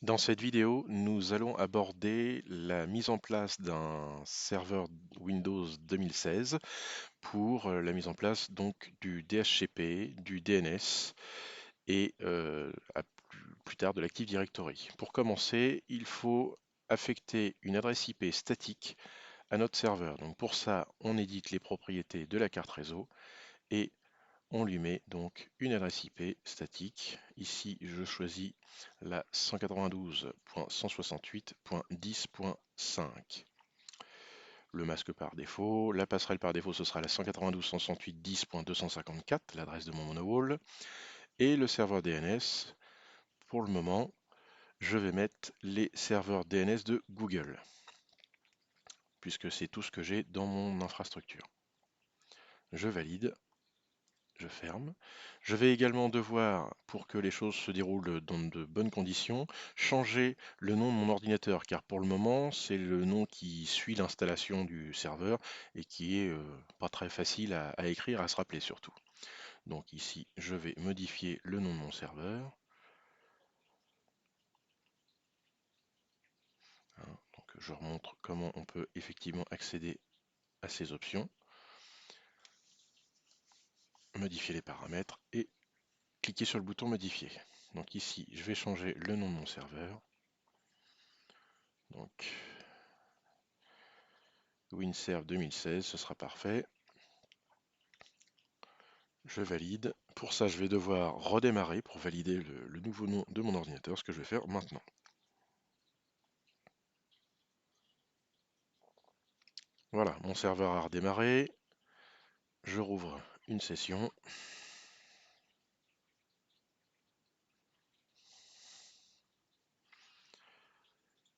Dans cette vidéo, nous allons aborder la mise en place d'un serveur Windows 2016 pour la mise en place donc du DHCP, du DNS et plus tard de l'Active Directory. Pour commencer, il faut affecter une adresse IP statique à notre serveur. Donc pour ça, on édite les propriétés de la carte réseau et on lui met donc une adresse IP statique. Ici, je choisis la 192.168.10.5. Le masque par défaut, la passerelle par défaut, ce sera la 192.168.10.254, l'adresse de mon monowall. Et le serveur DNS, pour le moment, je vais mettre les serveurs DNS de Google, puisque c'est tout ce que j'ai dans mon infrastructure. Je valide. Je ferme. Je vais également devoir, pour que les choses se déroulent dans de bonnes conditions, changer le nom de mon ordinateur, car pour le moment, c'est le nom qui suit l'installation du serveur et qui est pas très facile à écrire, à se rappeler surtout. Donc ici, je vais modifier le nom de mon serveur. Hein, donc je remontre comment on peut effectivement accéder à ces options, modifier les paramètres et cliquer sur le bouton modifier. Donc ici, je vais changer le nom de mon serveur. Donc WinServe 2016, ce sera parfait. Je valide. Pour ça, je vais devoir redémarrer pour valider le nouveau nom de mon ordinateur, ce que je vais faire maintenant. Voilà, mon serveur a redémarré. Je rouvre une session.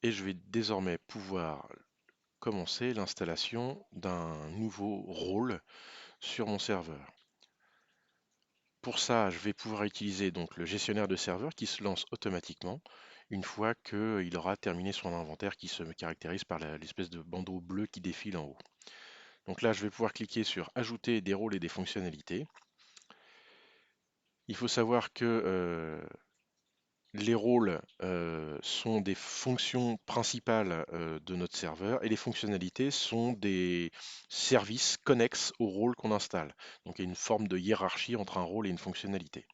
Et je vais désormais pouvoir commencer l'installation d'un nouveau rôle sur mon serveur. Pour ça, je vais pouvoir utiliser donc le gestionnaire de serveur qui se lance automatiquement une fois qu'il aura terminé son inventaire qui se caractérise par l'espèce de bandeau bleu qui défile en haut. Donc là, je vais pouvoir cliquer sur Ajouter des rôles et des fonctionnalités. Il faut savoir que les rôles sont des fonctions principales de notre serveur et les fonctionnalités sont des services connexes au rôle qu'on installe. Donc il y a une forme de hiérarchie entre un rôle et une fonctionnalité.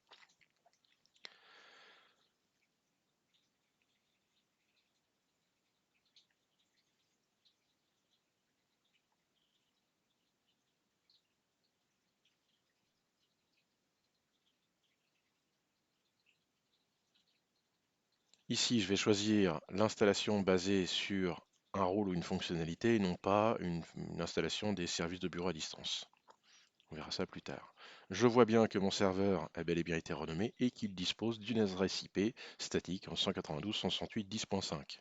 Ici, je vais choisir l'installation basée sur un rôle ou une fonctionnalité et non pas une installation des services de bureau à distance. On verra ça plus tard. Je vois bien que mon serveur a bel et bien été renommé et qu'il dispose d'une adresse IP statique en 192.168.10.5.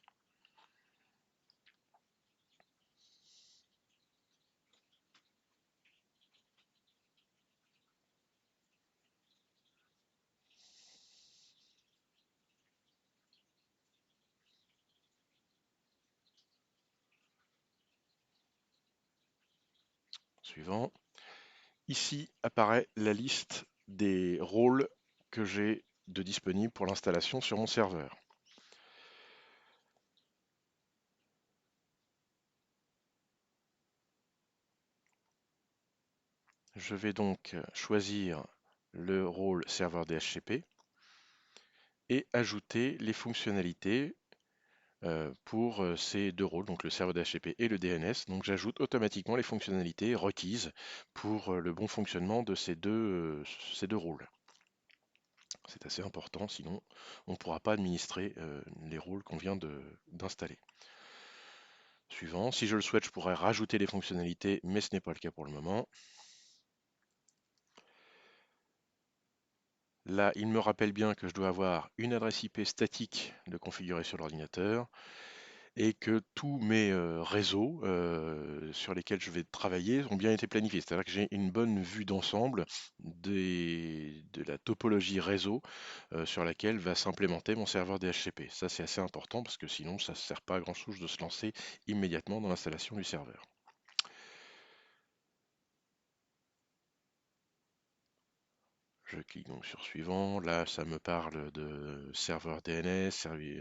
Suivant. Ici apparaît la liste des rôles que j'ai de disponibles pour l'installation sur mon serveur. Je vais donc choisir le rôle serveur DHCP et ajouter les fonctionnalités pour ces deux rôles, donc le serveur DHCP et le DNS. Donc j'ajoute automatiquement les fonctionnalités requises pour le bon fonctionnement de ces deux rôles. C'est assez important, sinon on ne pourra pas administrer les rôles qu'on vient d'installer. Suivant, si je le souhaite, je pourrais rajouter des fonctionnalités, mais ce n'est pas le cas pour le moment. Là, il me rappelle bien que je dois avoir une adresse IP statique de configurer sur l'ordinateur et que tous mes réseaux sur lesquels je vais travailler ont bien été planifiés. C'est-à-dire que j'ai une bonne vue d'ensemble de la topologie réseau sur laquelle va s'implémenter mon serveur DHCP. Ça, c'est assez important parce que sinon, ça ne sert pas à grand-chose de se lancer immédiatement dans l'installation du serveur. Je clique donc sur suivant. Là, ça me parle de serveur DNS,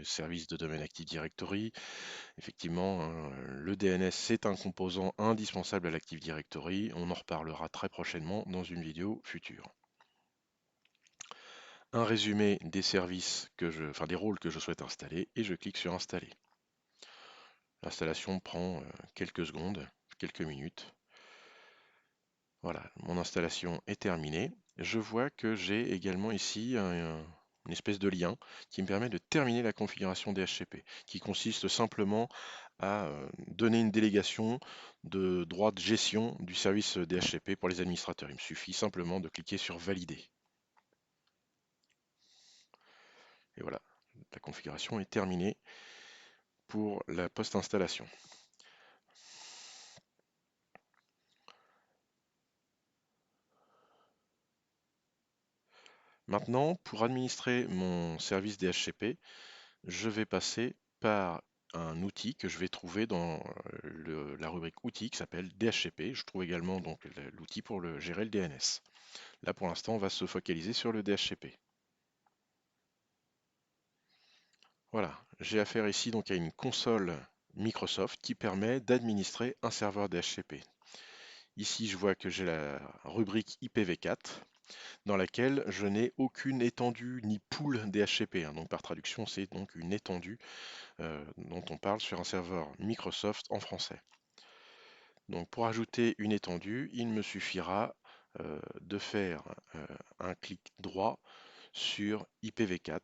service de domaine Active Directory. Effectivement, hein, le DNS, c'est un composant indispensable à l'Active Directory. On en reparlera très prochainement dans une vidéo future. Un résumé des services enfin des rôles que je souhaite installer et je clique sur installer. L'installation prend quelques secondes, quelques minutes. Voilà, mon installation est terminée. Je vois que j'ai également ici une espèce de lien qui me permet de terminer la configuration DHCP, qui consiste simplement à donner une délégation de droit de gestion du service DHCP pour les administrateurs. Il me suffit simplement de cliquer sur valider. Et voilà, la configuration est terminée pour la post-installation. Maintenant, pour administrer mon service DHCP, je vais passer par un outil que je vais trouver dans la rubrique outils qui s'appelle DHCP. Je trouve également donc l'outil pour gérer le DNS. Là, pour l'instant, on va se focaliser sur le DHCP. Voilà, j'ai affaire ici donc à une console Microsoft qui permet d'administrer un serveur DHCP. Ici, je vois que j'ai la rubrique IPv4 dans laquelle je n'ai aucune étendue ni pool DHCP, hein. Donc par traduction, c'est donc une étendue dont on parle sur un serveur Microsoft en français. Donc pour ajouter une étendue, il me suffira de faire un clic droit sur IPv4.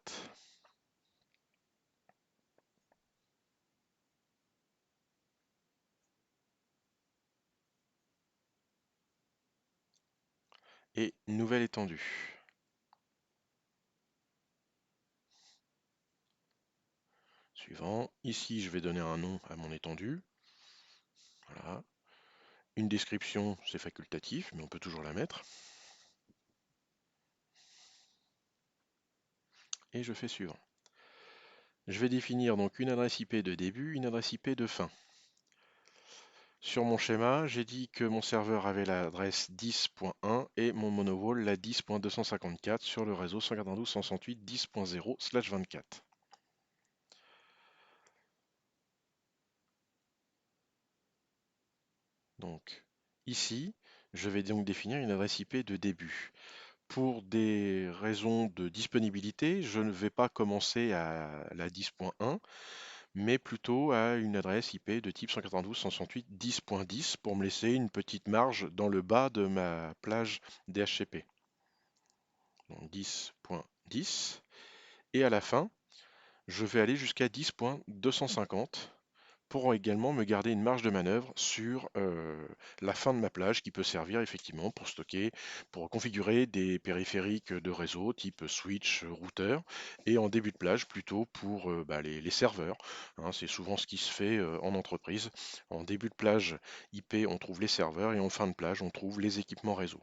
Et nouvelle étendue. Suivant. Ici, je vais donner un nom à mon étendue. Voilà. Une description, c'est facultatif, mais on peut toujours la mettre. Et je fais suivant. Je vais définir donc une adresse IP de début, une adresse IP de fin. Sur mon schéma, j'ai dit que mon serveur avait l'adresse 10.1 et mon monowall la 10.254 sur le réseau 192.168.10.0/24. Donc ici, je vais donc définir une adresse IP de début. Pour des raisons de disponibilité, je ne vais pas commencer à la 10.1, mais plutôt à une adresse IP de type 192.168.10.10 pour me laisser une petite marge dans le bas de ma plage DHCP. Donc 10.10. Et à la fin, je vais aller jusqu'à 10.250 pour également me garder une marge de manœuvre sur la fin de ma plage qui peut servir effectivement pour stocker, pour configurer des périphériques de réseau type switch, routeur, et en début de plage plutôt pour les serveurs, hein. C'est souvent ce qui se fait en entreprise. En début de plage IP, on trouve les serveurs et en fin de plage, on trouve les équipements réseau.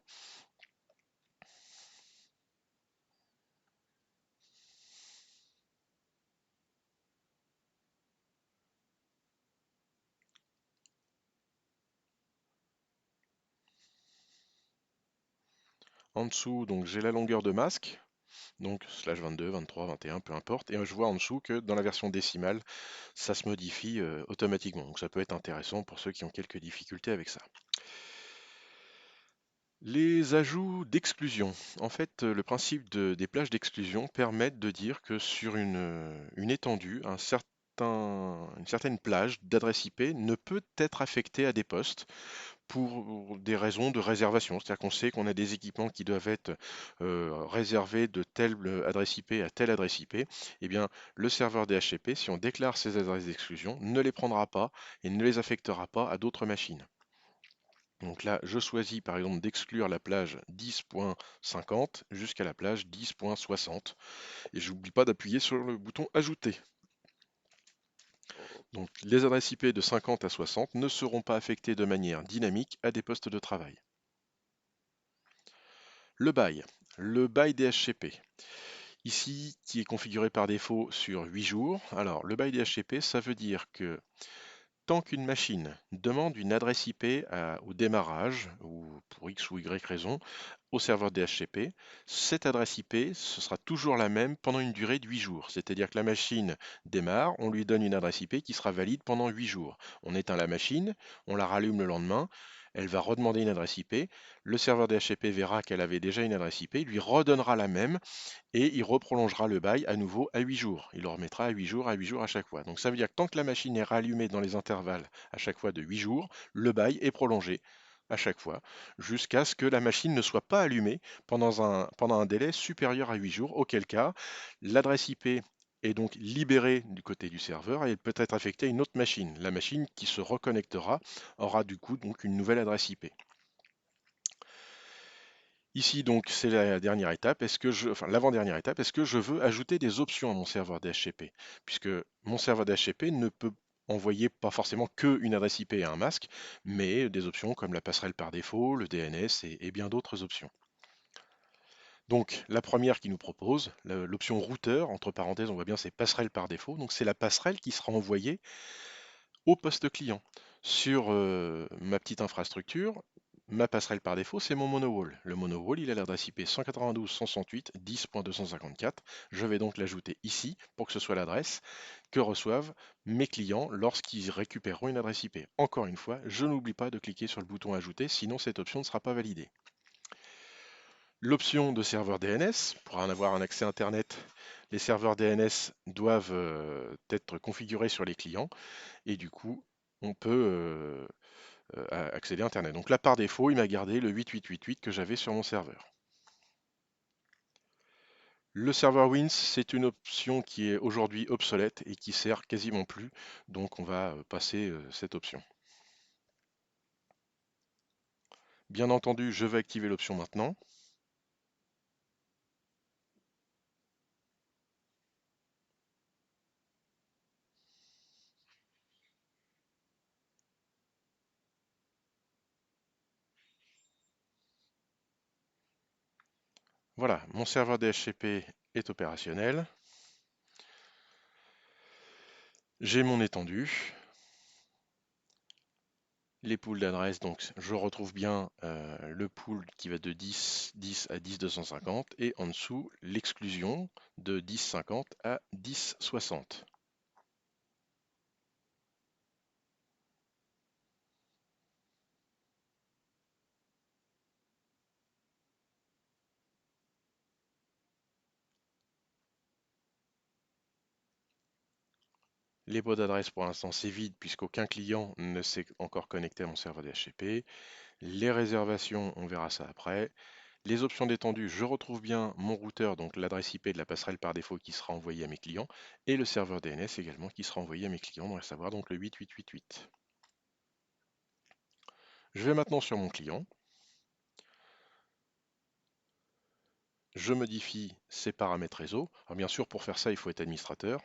En dessous, donc j'ai la longueur de masque, donc slash 22, 23, 21, peu importe, et je vois en dessous que dans la version décimale, ça se modifie automatiquement. Donc ça peut être intéressant pour ceux qui ont quelques difficultés avec ça. Les ajouts d'exclusion. En fait, le principe des plages d'exclusion permettent de dire que sur une étendue, une certaine plage d'adresse IP ne peut être affectée à des postes pour des raisons de réservation. C'est-à-dire qu'on sait qu'on a des équipements qui doivent être réservés de telle adresse IP à telle adresse IP. Eh bien, le serveur DHCP, si on déclare ces adresses d'exclusion, ne les prendra pas et ne les affectera pas à d'autres machines. Donc là, je choisis par exemple d'exclure la plage 10.50 jusqu'à la plage 10.60 et je n'oublie pas d'appuyer sur le bouton Ajouter. Donc les adresses IP de 50 à 60 ne seront pas affectées de manière dynamique à des postes de travail. Le bail. Le bail DHCP. Ici, qui est configuré par défaut sur 8 jours. Alors, le bail DHCP, ça veut dire que tant qu'une machine demande une adresse IP au démarrage, ou pour X ou Y raison, au serveur DHCP, cette adresse IP, ce sera toujours la même pendant une durée de 8 jours. C'est-à-dire que la machine démarre, on lui donne une adresse IP qui sera valide pendant 8 jours. On éteint la machine, on la rallume le lendemain, elle va redemander une adresse IP, le serveur DHCP verra qu'elle avait déjà une adresse IP, lui redonnera la même, et il reprolongera le bail à nouveau à 8 jours. Il le remettra à 8 jours à chaque fois. Donc ça veut dire que tant que la machine est rallumée dans les intervalles à chaque fois de 8 jours, le bail est prolongé à chaque fois, jusqu'à ce que la machine ne soit pas allumée pendant un délai supérieur à 8 jours, auquel cas l'adresse IP est donc libérée du côté du serveur et elle peut être affectée à une autre machine. La machine qui se reconnectera aura du coup donc une nouvelle adresse IP. Ici, donc, c'est la dernière étape. Enfin, l'avant-dernière étape, est-ce que je veux ajouter des options à mon serveur DHCP? Puisque mon serveur DHCP ne peut envoyer pas forcément qu'une adresse IP à un masque, mais des options comme la passerelle par défaut, le DNS et bien d'autres options. Donc, la première qui nous propose, l'option routeur, entre parenthèses, on voit bien c'est passerelle par défaut. Donc, c'est la passerelle qui sera envoyée au poste client. Sur ma petite infrastructure, ma passerelle par défaut, c'est mon monowall. Le monowall, il a l'adresse IP 192.168.10.254. Je vais donc l'ajouter ici pour que ce soit l'adresse que reçoivent mes clients lorsqu'ils récupéreront une adresse IP. Encore une fois, je n'oublie pas de cliquer sur le bouton ajouter, sinon cette option ne sera pas validée. L'option de serveur DNS, pour en avoir un accès Internet, les serveurs DNS doivent être configurés sur les clients et du coup, on peut accéder à Internet. Donc là, par défaut, il m'a gardé le 8888 que j'avais sur mon serveur. Le serveur Wins, c'est une option qui est aujourd'hui obsolète et qui sert quasiment plus. Donc on va passer cette option. Bien entendu, je vais activer l'option maintenant. Voilà, mon serveur DHCP est opérationnel. J'ai mon étendue. Les pools d'adresses, donc je retrouve bien le pool qui va de 10 à 10.250 et en dessous l'exclusion de 10.50 à 10.60. Les pots d'adresse pour l'instant c'est vide puisqu'aucun client ne s'est encore connecté à mon serveur DHCP. Les réservations, on verra ça après. Les options d'étendue, je retrouve bien mon routeur, donc l'adresse IP de la passerelle par défaut qui sera envoyée à mes clients, et le serveur DNS également qui sera envoyé à mes clients, on va savoir donc le 8888. Je vais maintenant sur mon client. Je modifie ces paramètres réseau. Alors bien sûr, pour faire ça, il faut être administrateur,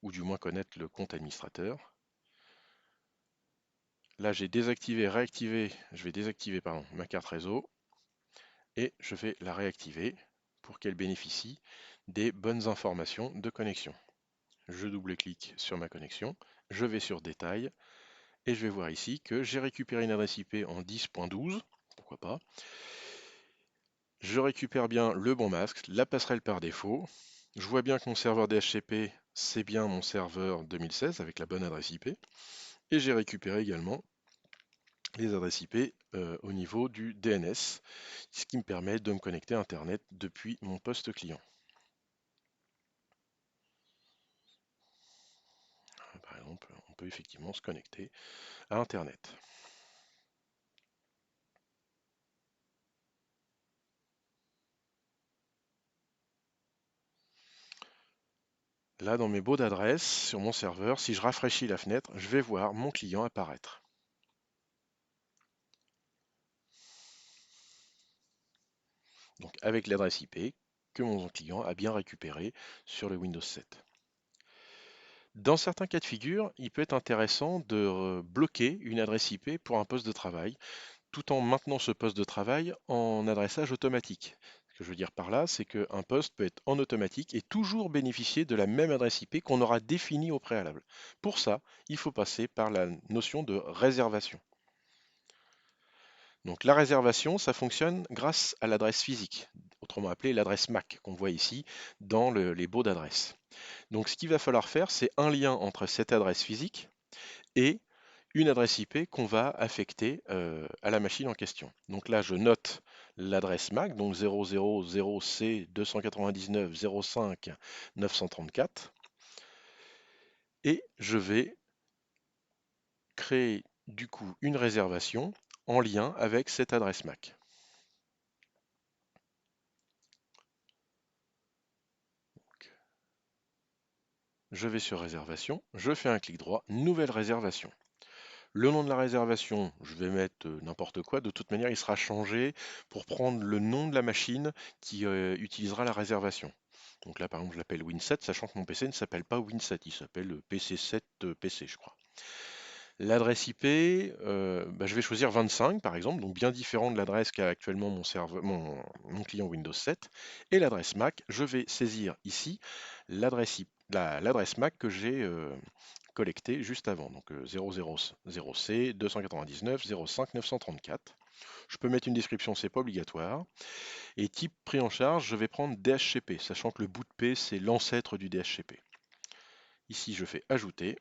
ou du moins connaître le compte administrateur. Là, j'ai désactivé, réactivé, je vais désactiver pardon, ma carte réseau et je vais la réactiver pour qu'elle bénéficie des bonnes informations de connexion. Je double-clique sur ma connexion, je vais sur Détails et je vais voir ici que j'ai récupéré une adresse IP en 10.12, pourquoi pas. Je récupère bien le bon masque, la passerelle par défaut. Je vois bien que mon serveur DHCP, c'est bien mon serveur 2016 avec la bonne adresse IP. Et j'ai récupéré également les adresses IP au niveau du DNS, ce qui me permet de me connecter à Internet depuis mon poste client. Par exemple, on peut effectivement se connecter à Internet. Là, dans mes baux d'adresse, sur mon serveur, si je rafraîchis la fenêtre, je vais voir mon client apparaître. Donc avec l'adresse IP que mon client a bien récupéré sur le Windows 7. Dans certains cas de figure, il peut être intéressant de bloquer une adresse IP pour un poste de travail, tout en maintenant ce poste de travail en adressage automatique. que je veux dire par là, c'est qu'un poste peut être en automatique et toujours bénéficier de la même adresse IP qu'on aura définie au préalable. Pour ça, il faut passer par la notion de réservation. Donc la réservation, ça fonctionne grâce à l'adresse physique, autrement appelée l'adresse MAC qu'on voit ici dans les baux d'adresse. Donc ce qu'il va falloir faire, c'est un lien entre cette adresse physique et une adresse IP qu'on va affecter à la machine en question. Donc là, je note l'adresse MAC, donc 000C299.05.934, et je vais créer du coup une réservation en lien avec cette adresse MAC. Donc, je vais sur réservation, je fais un clic droit, nouvelle réservation. Le nom de la réservation, je vais mettre n'importe quoi. De toute manière, il sera changé pour prendre le nom de la machine qui utilisera la réservation. Donc là, par exemple, je l'appelle Win7, sachant que mon PC ne s'appelle pas Win7, il s'appelle PC7 PC, je crois. L'adresse IP, je vais choisir 25 par exemple, donc bien différent de l'adresse qu'a actuellement mon client Windows 7. Et l'adresse MAC, je vais saisir ici l'adresse MAC que j'ai collectée juste avant, donc 000C 299 05 934. Je peux mettre une description, c'est pas obligatoire. Et type pris en charge, je vais prendre DHCP, sachant que le bout de P, c'est l'ancêtre du DHCP. Ici, je fais ajouter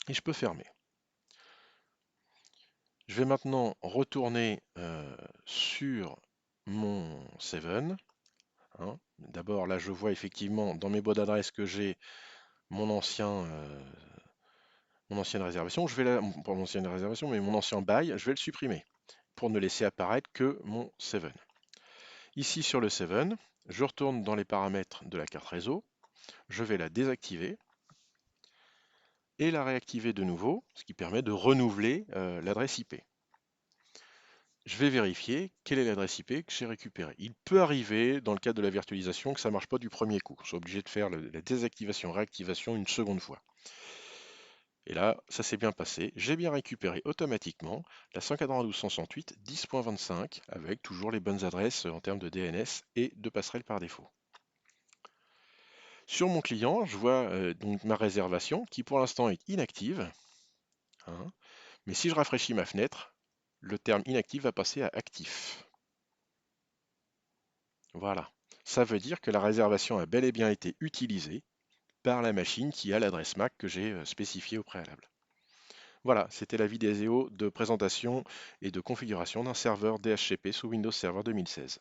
et je peux fermer. Je vais maintenant retourner sur mon 7. Hein. D'abord, là, je vois effectivement dans mes boîtes d'adresse que j'ai mon ancienne réservation. Pas mon ancienne réservation, mais mon ancien bail, je vais le supprimer pour ne laisser apparaître que mon 7. Ici sur le 7, je retourne dans les paramètres de la carte réseau, je vais la désactiver et la réactiver de nouveau, ce qui permet de renouveler l'adresse IP. Je vais vérifier quelle est l'adresse IP que j'ai récupérée. Il peut arriver, dans le cadre de la virtualisation, que ça ne marche pas du premier coup. Je suis obligé de faire la désactivation, réactivation une seconde fois. Et là, ça s'est bien passé. J'ai bien récupéré automatiquement la 192.168 10.25 avec toujours les bonnes adresses en termes de DNS et de passerelle par défaut. Sur mon client, je vois donc ma réservation qui pour l'instant est inactive. Hein. Mais si je rafraîchis ma fenêtre, le terme inactif va passer à actif. Voilà. Ça veut dire que la réservation a bel et bien été utilisée par la machine qui a l'adresse MAC que j'ai spécifiée au préalable. Voilà, c'était la vidéo de présentation et de configuration d'un serveur DHCP sous Windows Server 2016.